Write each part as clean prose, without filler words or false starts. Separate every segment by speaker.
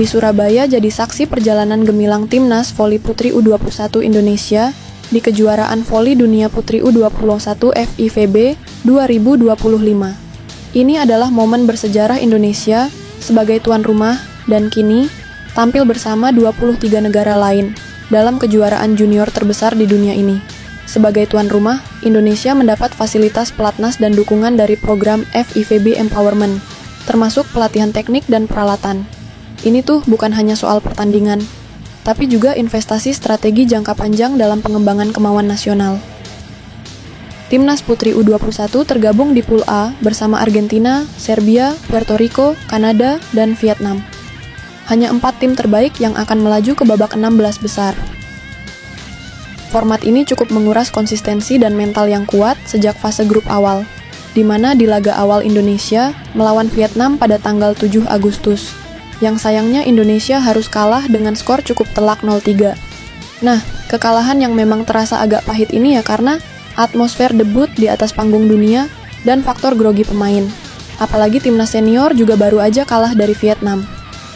Speaker 1: di Surabaya jadi saksi perjalanan gemilang timnas voli putri U21 Indonesia di kejuaraan voli dunia putri U21 FIVB 2025. Ini adalah momen bersejarah Indonesia sebagai tuan rumah dan kini tampil bersama 23 negara lain dalam kejuaraan junior terbesar di dunia ini. Sebagai tuan rumah, Indonesia mendapat fasilitas pelatnas dan dukungan dari program FIVB Empowerment, termasuk pelatihan teknik dan peralatan. Ini tuh bukan hanya soal pertandingan, tapi juga investasi strategi jangka panjang dalam pengembangan kemauan nasional. Timnas Putri U21 tergabung di Pool A bersama Argentina, Serbia, Puerto Rico, Kanada, dan Vietnam. Hanya 4 tim terbaik yang akan melaju ke babak 16 besar. Format ini cukup menguras konsistensi dan mental yang kuat sejak fase grup awal, di mana di laga awal Indonesia melawan Vietnam pada tanggal 7 Agustus. Yang sayangnya Indonesia harus kalah dengan skor cukup telak 0-3. Nah, kekalahan yang memang terasa agak pahit ini ya karena atmosfer debut di atas panggung dunia dan faktor grogi pemain. Apalagi timnas senior juga baru aja kalah dari Vietnam.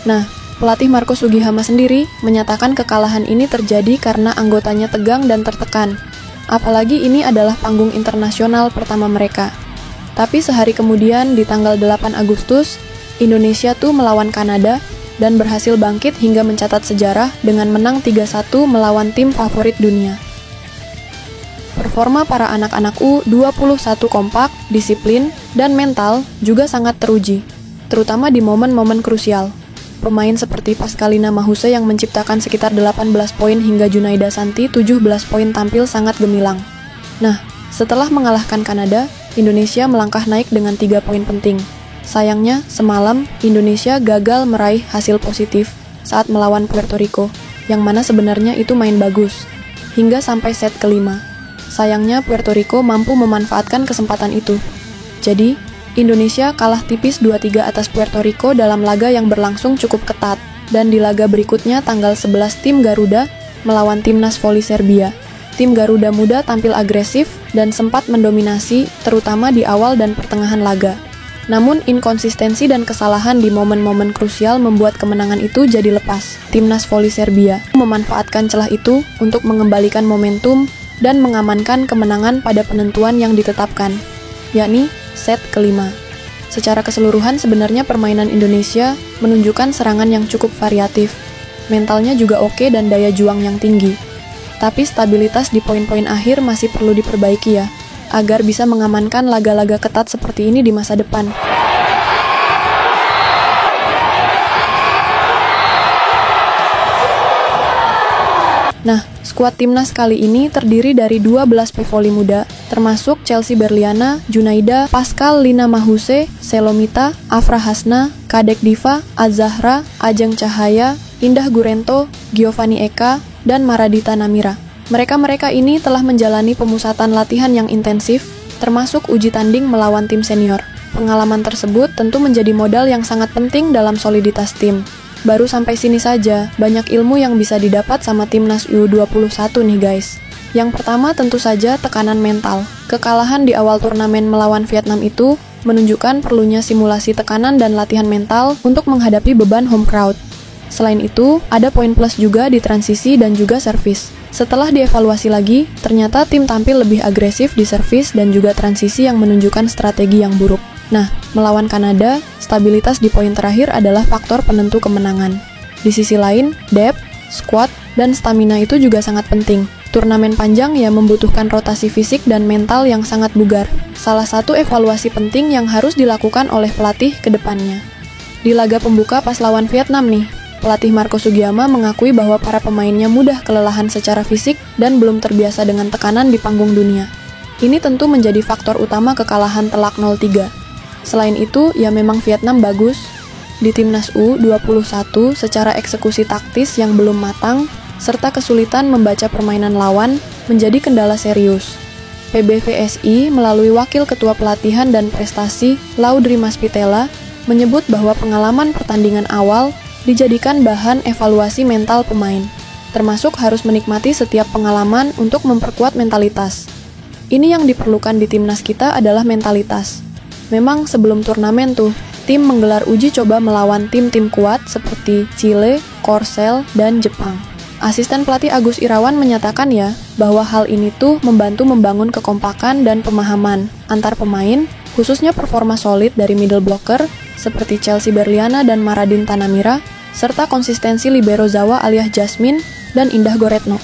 Speaker 1: Nah, pelatih Marco Sugihama sendiri menyatakan kekalahan ini terjadi karena anggotanya tegang dan tertekan. Apalagi ini adalah panggung internasional pertama mereka. Tapi sehari kemudian di tanggal 8 Agustus, Indonesia tuh melawan Kanada dan berhasil bangkit hingga mencatat sejarah dengan menang 3-1 melawan tim favorit dunia. Performa para anak-anak U21 kompak, disiplin, dan mental juga sangat teruji, terutama di momen-momen krusial. Pemain seperti Pascalina Mahuse yang menciptakan sekitar 18 poin hingga Junaida Santi 17 poin tampil sangat gemilang. Nah, setelah mengalahkan Kanada, Indonesia melangkah naik dengan 3 poin penting. Sayangnya, semalam Indonesia gagal meraih hasil positif saat melawan Puerto Rico, yang mana sebenarnya itu main bagus, hingga sampai set kelima. Sayangnya Puerto Rico mampu memanfaatkan kesempatan itu. Jadi, Indonesia kalah tipis 2-3 atas Puerto Rico dalam laga yang berlangsung cukup ketat, dan di laga berikutnya tanggal 11 tim Garuda melawan timnas voli Serbia. Tim Garuda Muda tampil agresif dan sempat mendominasi terutama di awal dan pertengahan laga. Namun, inkonsistensi dan kesalahan di momen-momen krusial membuat kemenangan itu jadi lepas. Timnas voli Serbia memanfaatkan celah itu untuk mengembalikan momentum dan mengamankan kemenangan pada penentuan yang ditetapkan, yakni set kelima. Secara keseluruhan sebenarnya permainan Indonesia menunjukkan serangan yang cukup variatif. Mentalnya juga oke dan daya juang yang tinggi. Tapi stabilitas di poin-poin akhir masih perlu diperbaiki ya, agar bisa mengamankan laga-laga ketat seperti ini di masa depan. Nah, skuad timnas kali ini terdiri dari 12 pevoli muda, termasuk Chelsea Berliana, Junaida, Pascal Lina Mahuse, Selomita, Afra Hasna, Kadek Diva, Azahra, Ajeng Cahaya, Indah Gurento, Giovanni Eka, dan Maradita Namira. Mereka-mereka ini telah menjalani pemusatan latihan yang intensif, termasuk uji tanding melawan tim senior. Pengalaman tersebut tentu menjadi modal yang sangat penting dalam soliditas tim. Baru sampai sini saja, banyak ilmu yang bisa didapat sama timnas U21 nih guys. Yang pertama tentu saja tekanan mental. Kekalahan di awal turnamen melawan Vietnam itu menunjukkan perlunya simulasi tekanan dan latihan mental untuk menghadapi beban home crowd. Selain itu, ada poin plus juga di transisi dan juga servis. Setelah dievaluasi lagi, ternyata tim tampil lebih agresif di servis dan juga transisi yang menunjukkan strategi yang buruk. Nah, melawan Kanada, stabilitas di poin terakhir adalah faktor penentu kemenangan. Di sisi lain, depth, squad, dan stamina itu juga sangat penting. Turnamen panjang ya membutuhkan rotasi fisik dan mental yang sangat bugar. Salah satu evaluasi penting yang harus dilakukan oleh pelatih ke depannya. Di laga pembuka pas lawan Vietnam nih, pelatih Marco Sugihama mengakui bahwa para pemainnya mudah kelelahan secara fisik dan belum terbiasa dengan tekanan di panggung dunia. Ini tentu menjadi faktor utama kekalahan telak 0-3. Selain itu, ya memang Vietnam bagus. Di timnas U21 secara eksekusi taktis yang belum matang, serta kesulitan membaca permainan lawan menjadi kendala serius. PBVSI melalui Wakil Ketua Pelatihan dan Prestasi Laudri Maspitela menyebut bahwa pengalaman pertandingan awal dijadikan bahan evaluasi mental pemain, termasuk harus menikmati setiap pengalaman untuk memperkuat mentalitas. Ini yang diperlukan di timnas kita adalah mentalitas. Memang sebelum turnamen tuh, tim menggelar uji coba melawan tim-tim kuat seperti Chile, Korsel, dan Jepang. Asisten pelatih Agus Irawan menyatakan ya, bahwa hal ini tuh membantu membangun kekompakan dan pemahaman antar pemain, khususnya performa solid dari middle blocker seperti Chelsea Berliana dan Maradin Tanamira, serta konsistensi libero Zawa alias Jasmine dan Indah Goretno.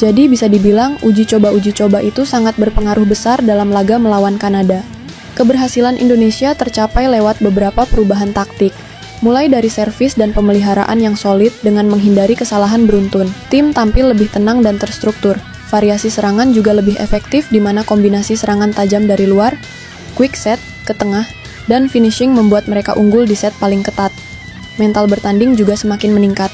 Speaker 1: Jadi bisa dibilang uji coba itu sangat berpengaruh besar dalam laga melawan Kanada. Keberhasilan Indonesia tercapai lewat beberapa perubahan taktik, mulai dari servis dan pemeliharaan yang solid dengan menghindari kesalahan beruntun. Tim tampil lebih tenang dan terstruktur. Variasi serangan juga lebih efektif di mana kombinasi serangan tajam dari luar, quick set, ke tengah, dan finishing membuat mereka unggul di set paling ketat. Mental bertanding juga semakin meningkat.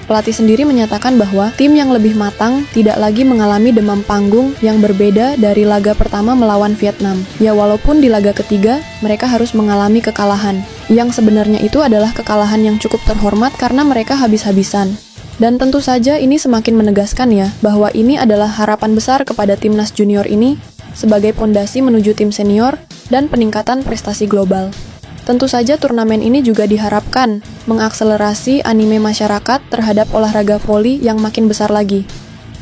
Speaker 1: Pelatih sendiri menyatakan bahwa tim yang lebih matang tidak lagi mengalami demam panggung yang berbeda dari laga pertama melawan Vietnam. Ya walaupun di laga ketiga, mereka harus mengalami kekalahan. Yang sebenarnya itu adalah kekalahan yang cukup terhormat karena mereka habis-habisan. Dan tentu saja ini semakin menegaskan ya, bahwa ini adalah harapan besar kepada timnas junior ini sebagai pondasi menuju tim senior dan peningkatan prestasi global. Tentu saja turnamen ini juga diharapkan mengakselerasi anime masyarakat terhadap olahraga voli yang makin besar lagi.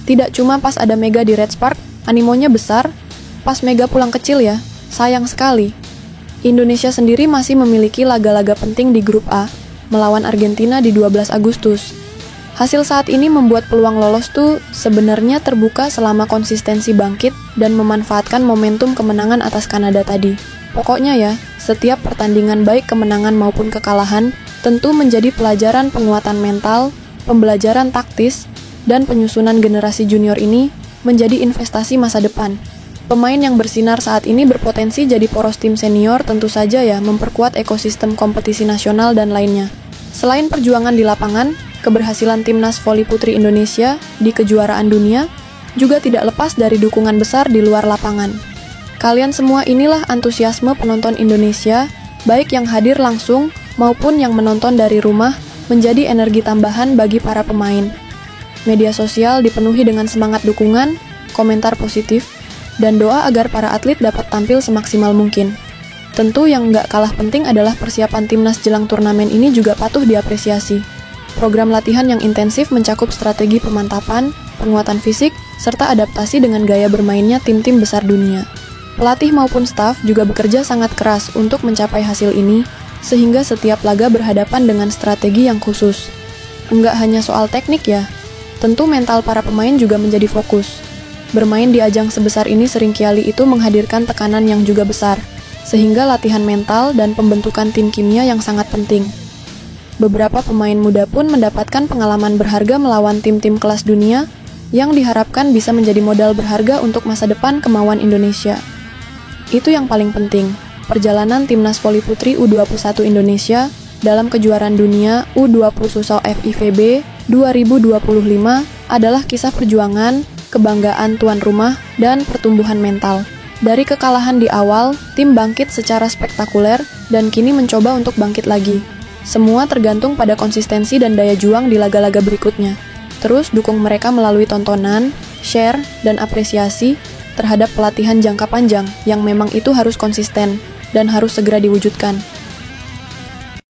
Speaker 1: Tidak cuma pas ada Mega di Red Spark, animonya besar, pas Mega pulang kecil ya, sayang sekali. Indonesia sendiri masih memiliki laga-laga penting di grup A, melawan Argentina di 12 Agustus. Hasil saat ini membuat peluang lolos tuh sebenarnya terbuka selama konsistensi bangkit dan memanfaatkan momentum kemenangan atas Kanada tadi. Pokoknya ya, setiap pertandingan baik kemenangan maupun kekalahan tentu menjadi pelajaran penguatan mental, pembelajaran taktis, dan penyusunan generasi junior ini menjadi investasi masa depan. Pemain yang bersinar saat ini berpotensi jadi poros tim senior tentu saja ya memperkuat ekosistem kompetisi nasional dan lainnya. Selain perjuangan di lapangan, keberhasilan timnas voli putri Indonesia di kejuaraan dunia juga tidak lepas dari dukungan besar di luar lapangan. Kalian semua inilah antusiasme penonton Indonesia, baik yang hadir langsung maupun yang menonton dari rumah, menjadi energi tambahan bagi para pemain. Media sosial dipenuhi dengan semangat dukungan, komentar positif, dan doa agar para atlet dapat tampil semaksimal mungkin. Tentu yang nggak kalah penting adalah persiapan timnas jelang turnamen ini juga patut diapresiasi. Program latihan yang intensif mencakup strategi pemantapan, penguatan fisik, serta adaptasi dengan gaya bermainnya tim-tim besar dunia. Pelatih maupun staf juga bekerja sangat keras untuk mencapai hasil ini, sehingga setiap laga berhadapan dengan strategi yang khusus. Enggak hanya soal teknik ya, tentu mental para pemain juga menjadi fokus. Bermain di ajang sebesar ini seringkali itu menghadirkan tekanan yang juga besar, sehingga latihan mental dan pembentukan tim kimia yang sangat penting. Beberapa pemain muda pun mendapatkan pengalaman berharga melawan tim-tim kelas dunia, yang diharapkan bisa menjadi modal berharga untuk masa depan kemauan Indonesia. Itu yang paling penting, perjalanan timnas voli putri U21 Indonesia dalam kejuaraan dunia U20 Susau FIVB 2025 adalah kisah perjuangan, kebanggaan tuan rumah, dan pertumbuhan mental. Dari kekalahan di awal, tim bangkit secara spektakuler dan kini mencoba untuk bangkit lagi. Semua tergantung pada konsistensi dan daya juang di laga-laga berikutnya. Terus dukung mereka melalui tontonan, share, dan apresiasi terhadap pelatihan jangka panjang yang memang itu harus konsisten dan harus segera diwujudkan.